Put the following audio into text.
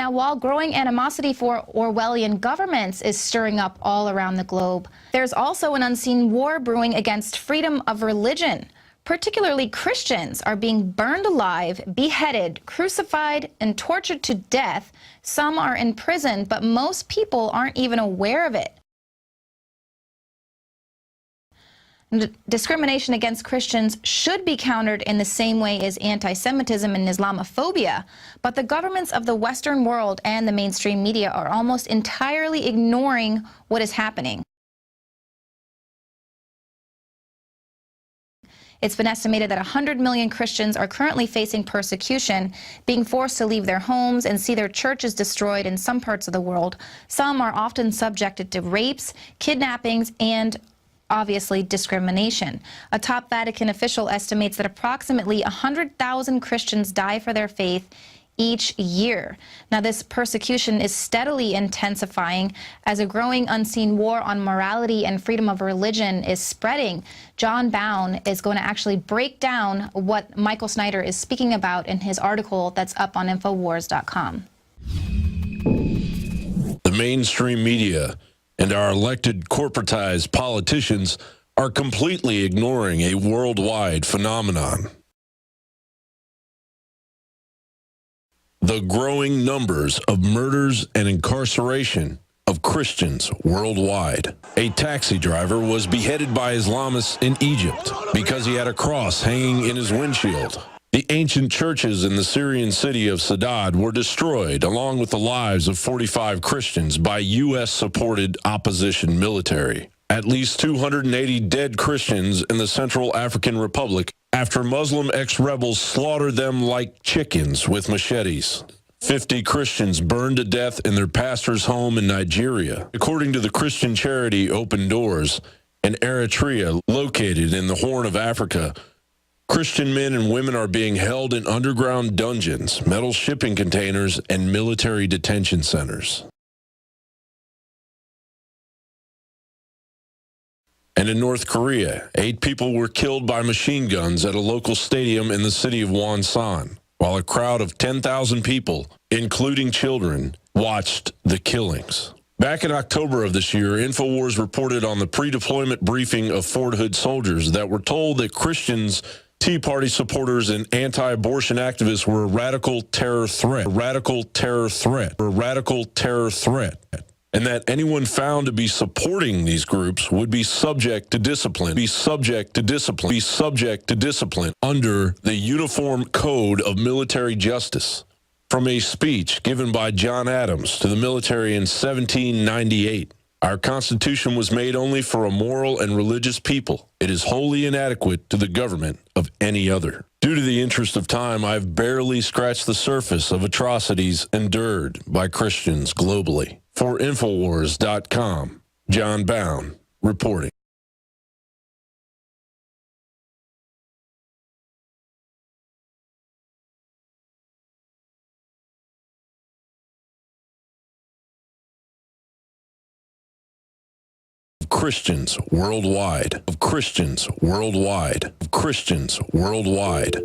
Now, while growing animosity for Orwellian governments is stirring up all around the globe, there's also an unseen war brewing against freedom of religion. Particularly Christians are being burned alive, beheaded, crucified, and tortured to death. Some are in prison, but most people aren't even aware of it. Discrimination against Christians should be countered in the same way as anti-Semitism and Islamophobia, but the governments of the Western world and the mainstream media are almost entirely ignoring what is happening. It's been estimated that 100 million Christians are currently facing persecution, being forced to leave their homes and see their churches destroyed in some parts of the world. Some are often subjected to rapes, kidnappings, and obviously discrimination. A top Vatican official estimates that approximately 100,000 Christians die for their faith each year. Now, this persecution is steadily intensifying as a growing unseen war on morality and freedom of religion is spreading. John Bown is going to actually break down what Michael Snyder is speaking about in his article that's up on Infowars.com. The mainstream media and our elected corporatized politicians are completely ignoring a worldwide phenomenon: the growing numbers of murders and incarceration of Christians worldwide. A taxi driver was beheaded by Islamists in Egypt because he had a cross hanging in his windshield. The ancient churches in the Syrian city of Saddad were destroyed, along with the lives of 45 Christians by U.S.-supported opposition military. At least 280 dead Christians in the Central African Republic after Muslim ex-rebels slaughtered them like chickens with machetes. 50 Christians burned to death in their pastor's home in Nigeria. According to the Christian charity Open Doors in Eritrea, located in the Horn of Africa, Christian men and women are being held in underground dungeons, metal shipping containers, and military detention centers. And in North Korea, 8 people were killed by machine guns at a local stadium in the city of Wonsan, while a crowd of 10,000 people, including children, watched the killings. Back in October of this year, InfoWars reported on the pre-deployment briefing of Fort Hood soldiers that were told that Christians, Tea Party supporters, and anti-abortion activists were a radical terror threat, and that anyone found to be supporting these groups would be subject to discipline, under the Uniform Code of Military Justice. From a speech given by John Adams to the military in 1798, our Constitution was made only for a moral and religious people. It is wholly inadequate to the government of any other. Due to the interest of time, I've barely scratched the surface of atrocities endured by Christians globally. For Infowars.com, John Bown reporting. Christians worldwide, of Christians worldwide, of Christians worldwide.